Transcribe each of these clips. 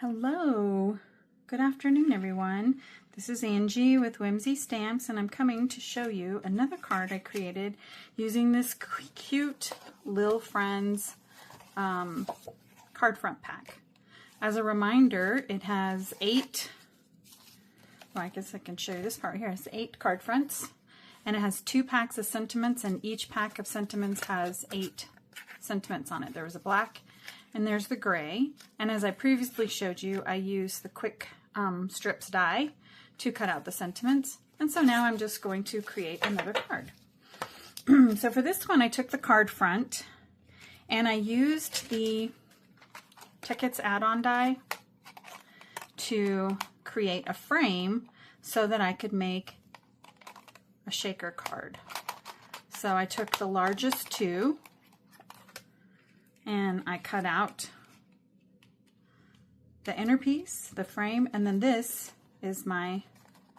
Hello, good afternoon everyone. This is Angie with Whimsy Stamps, and I'm coming to show you another card I created using this cute Lil Friends card front pack. As a reminder, it has I guess I can show you this part here. It has 8 card fronts, and it has 2 packs of sentiments, and each pack of sentiments has 8 sentiments on it. There was a black and there's the gray, and as I previously showed you, I used the quick strips die to cut out the sentiments, and so now I'm just going to create another card. So for this one, I took the card front and I used the Tickets add-on die to create a frame so that I could make a shaker card. So I took the largest 2 and I cut out the inner piece, the frame, and then this is my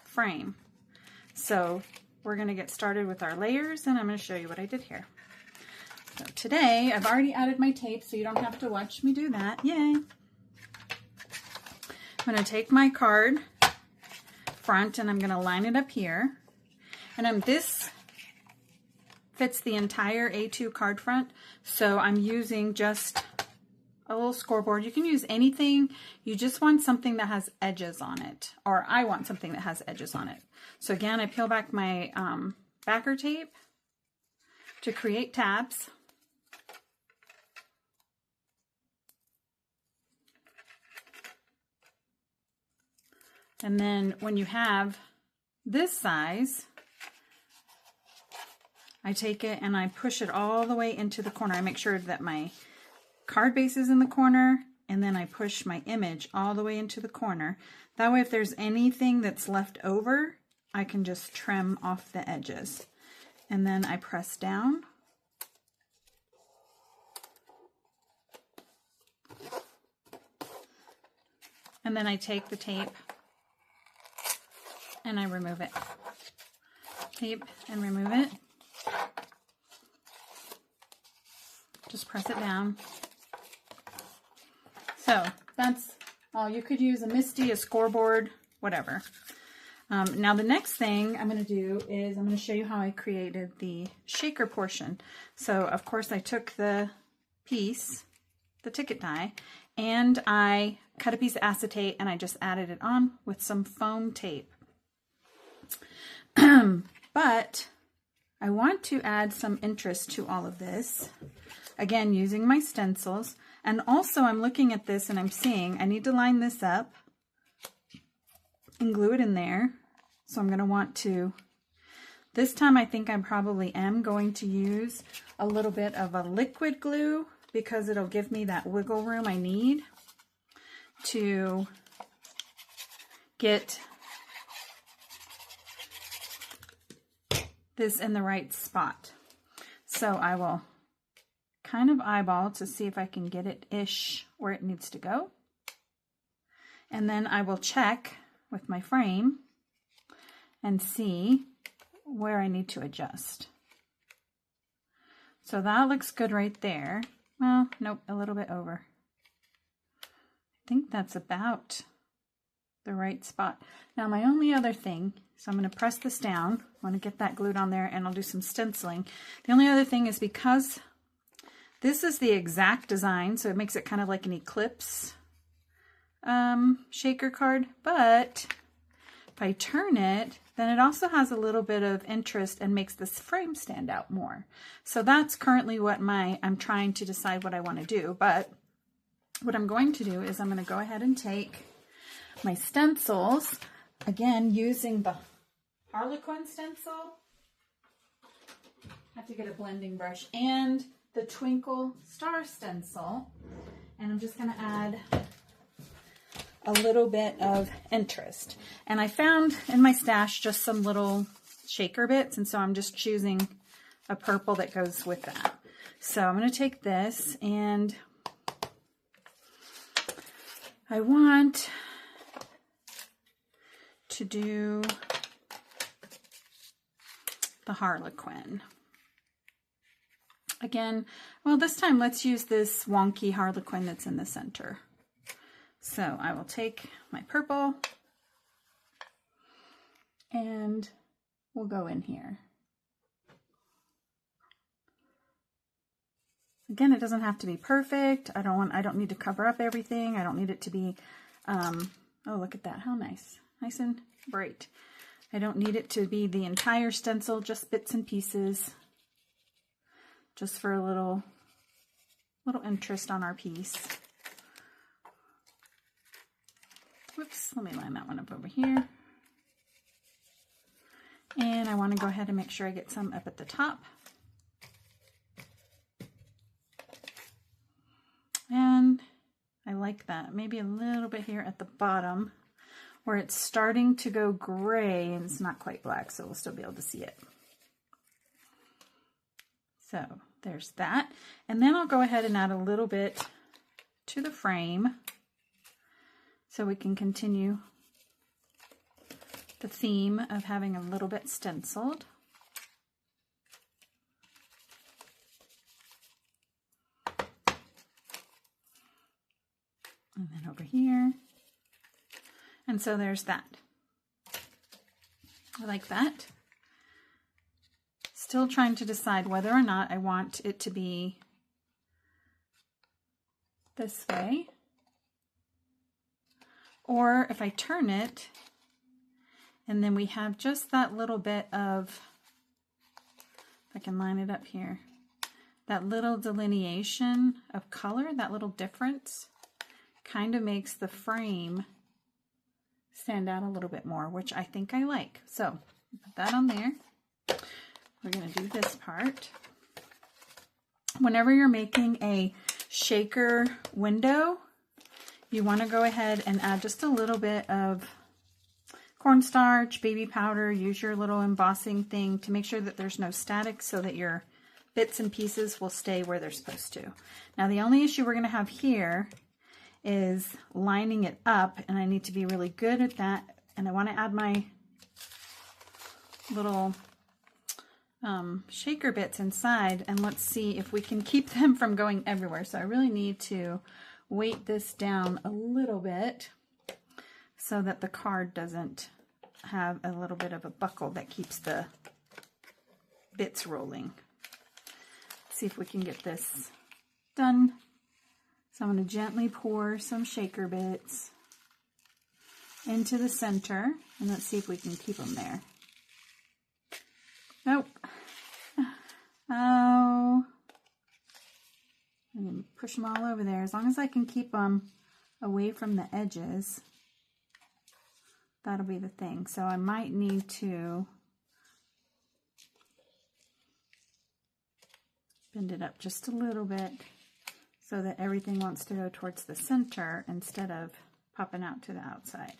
frame. So we're going to get started with our layers, and I'm going to show you what I did here. So today, I've already added my tape, so you don't have to watch me do that. Yay! I'm going to take my card front and I'm going to line it up here. And this fits the entire A2 card front, so I'm using just a little scoreboard. You can use anything. You just want something that has edges on it, or I want something that has edges on it. So again, I peel back my backer tape to create tabs. And then when you have this size, I take it and I push it all the way into the corner. I make sure that my card base is in the corner, and then I push my image all the way into the corner. That way, if there's anything that's left over, I can just trim off the edges. And then I press down. And then I take the tape and I remove it. Tape and remove it. Just press it down. So that's all. You could use a MISTI, a scoreboard, whatever. Now the next thing I'm going to do is I'm going to show you how I created the shaker portion. So of course I took the piece, the ticket die, and I cut a piece of acetate and I just added it on with some foam tape. But I want to add some interest to all of this, again using my stencils, and also I'm looking at this and I'm seeing I need to line this up and glue it in there. So I'm going to want to, this time I think I probably am going to use a little bit of a liquid glue because it'll give me that wiggle room I need to get this in the right spot. So I will kind of eyeball to see if I can get it-ish where it needs to go. And then I will check with my frame and see where I need to adjust. So that looks good right there. Well, nope, a little bit over. I think that's about the right spot. Now my only other thing, so I'm going to press this down. I want to get that glued on there, and I'll do some stenciling. The only other thing is because this is the exact design, so it makes it kind of like an eclipse shaker card, but if I turn it, then it also has a little bit of interest and makes this frame stand out more. So that's currently what I'm trying to decide what I want to do, but what I'm going to do is I'm going to go ahead and take my stencils, again using the Harlequin stencil. I have to get a blending brush, and the Twinkle Star stencil, and I'm just going to add a little bit of interest. And I found in my stash just some little shaker bits, and so I'm just choosing a purple that goes with that. So I'm going to take this, and I want to do the Harlequin. Again, well, this time let's use this wonky Harlequin that's in the center. So I will take my purple and we'll go in here. Again, it doesn't have to be perfect. I don't need to cover up everything. I don't need it to be, oh, look at that. How nice. Nice and bright. I don't need it to be the entire stencil, just bits and pieces, just for a little interest on our piece. Whoops, let me line that one up over here. And I want to go ahead and make sure I get some up at the top. And I like that. Maybe a little bit here at the bottom where it's starting to go gray and it's not quite black, so we'll still be able to see it. So there's that. And then I'll go ahead and add a little bit to the frame so we can continue the theme of having a little bit stenciled. And then over here. And so there's that. I like that. Still trying to decide whether or not I want it to be this way. Or if I turn it, and then we have just that little bit of, if I can line it up here, that little delineation of color, that little difference, kind of makes the frame stand out a little bit more, which I think I like. So put that on there. We're going to do this part. Whenever you're making a shaker window, you want to go ahead and add just a little bit of cornstarch, baby powder, use your little embossing thing to make sure that there's no static so that your bits and pieces will stay where they're supposed to. Now the only issue we're going to have here is lining it up, and I need to be really good at that. And I want to add my little shaker bits inside, and let's see if we can keep them from going everywhere. So I really need to weight this down a little bit so that the card doesn't have a little bit of a buckle that keeps the bits rolling. Let's see if we can get this done. So I'm going to gently pour some shaker bits into the center, and let's see if we can keep them there. Nope. Oh. I'm going to push them all over there. As long as I can keep them away from the edges, that'll be the thing. So I might need to bend it up just a little bit so that everything wants to go towards the center instead of popping out to the outside.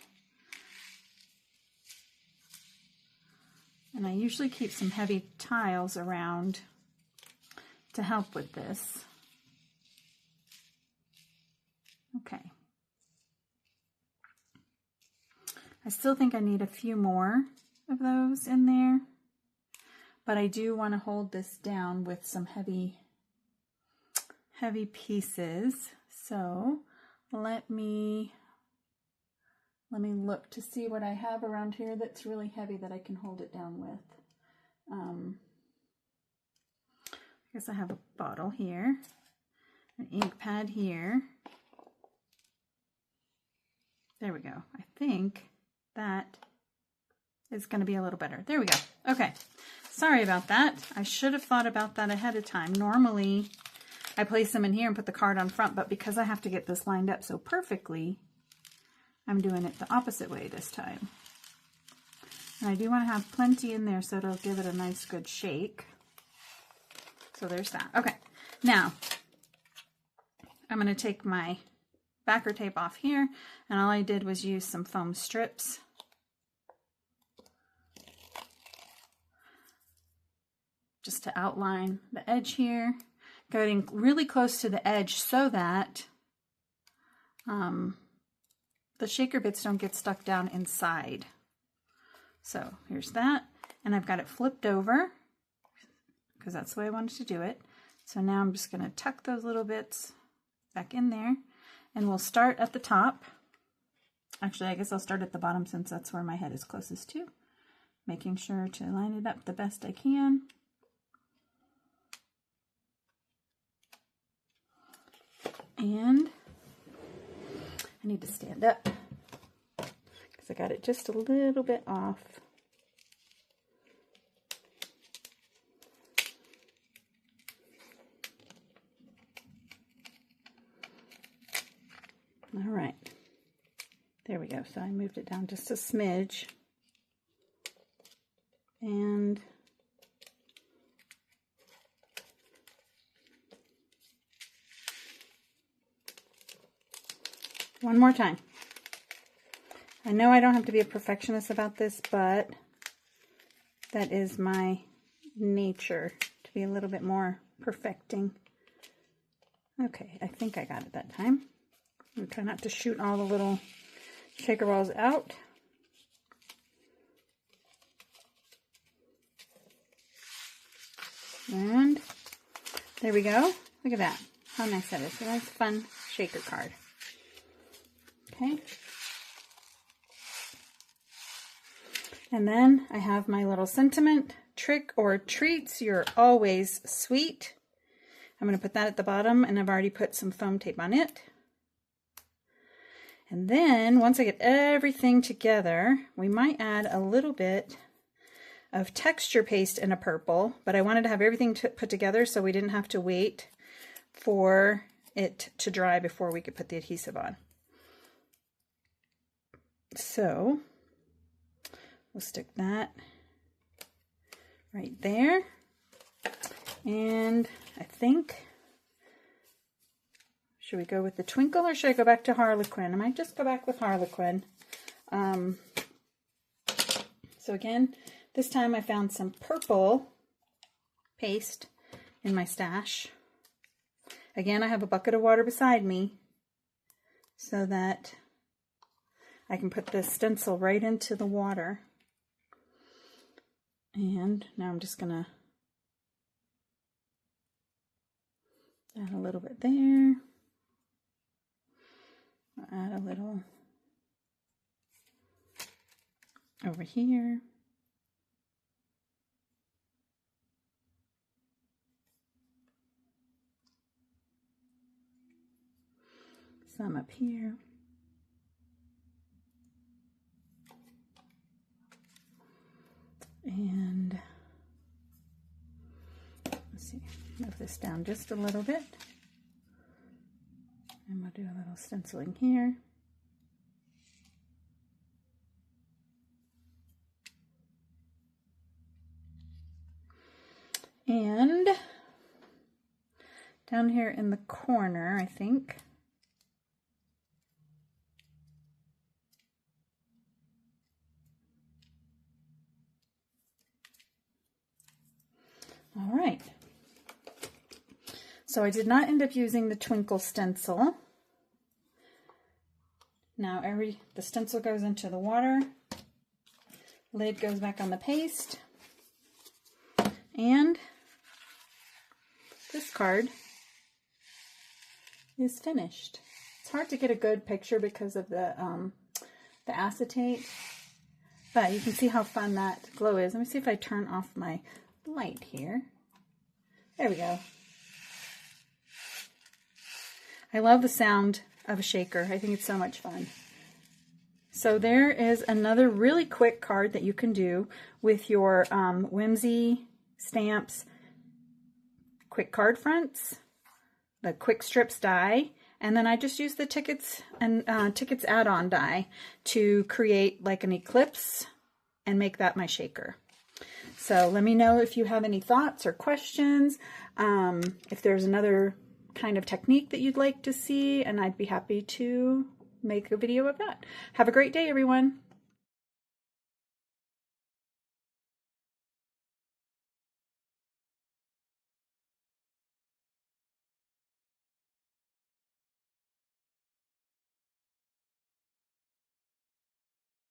And I usually keep some heavy tiles around to help with this. Okay. I still think I need a few more of those in there, but I do want to hold this down with some heavy pieces. So let me look to see what I have around here that's really heavy that I can hold it down with. I guess I have a bottle here, an ink pad here. There we go. I think that is going to be a little better. There we go. Okay. Sorry about that. I should have thought about that ahead of time. Normally, I place them in here and put the card on front, but because I have to get this lined up so perfectly, I'm doing it the opposite way this time. And I do want to have plenty in there so it'll give it a nice good shake. So there's that. Okay, now I'm going to take my backer tape off here, and all I did was use some foam strips. Just to outline the edge here. Getting really close to the edge so that the shaker bits don't get stuck down inside. So here's that, and I've got it flipped over because that's the way I wanted to do it. So now I'm just going to tuck those little bits back in there, and we'll start at the top Actually, I guess I'll start at the bottom since that's where my head is closest to. Making sure to line it up the best I can. And I need to stand up because I got it just a little bit off. All right, there we go. So I moved it down just a smidge. And one more time. I know I don't have to be a perfectionist about this, but that is my nature, to be a little bit more perfecting. Okay, I think I got it that time. I'm trying not to shoot all the little shaker balls out. And there we go. Look at that. How nice that is. A nice fun shaker card. Okay. And then I have my little sentiment, trick or treats. You're always sweet. I'm going to put that at the bottom, and I've already put some foam tape on it. And then once I get everything together, we might add a little bit of texture paste in a purple, but I wanted to have everything put together so we didn't have to wait for it to dry before we could put the adhesive on. So we'll stick that right there. And I think, should we go with the Twinkle or should I go back to Harlequin? I might just go back with Harlequin. So again, this time I found some purple paste in my stash. Again, I have a bucket of water beside me so that I can put this stencil right into the water. And now I'm just gonna add a little bit there. I'll add a little over here. Some up here. And let's see, move this down just a little bit. And we'll do a little stenciling here. And down here in the corner, I think, all right. So I did not end up using the Twinkle stencil. Now the stencil goes into the water, lid goes back on the paste, and this card is finished. It's hard to get a good picture because of the acetate, but you can see how fun that glow is. Let me see if I turn off my light here. There we go. I love the sound of a shaker. I think it's so much fun. So there is another really quick card that you can do with your Whimsy stamps, quick card fronts, the quick strips die, and then I just use the tickets and tickets add-on die to create like an eclipse and make that my shaker. So let me know if you have any thoughts or questions, if there's another kind of technique that you'd like to see, and I'd be happy to make a video of that. Have a great day, everyone.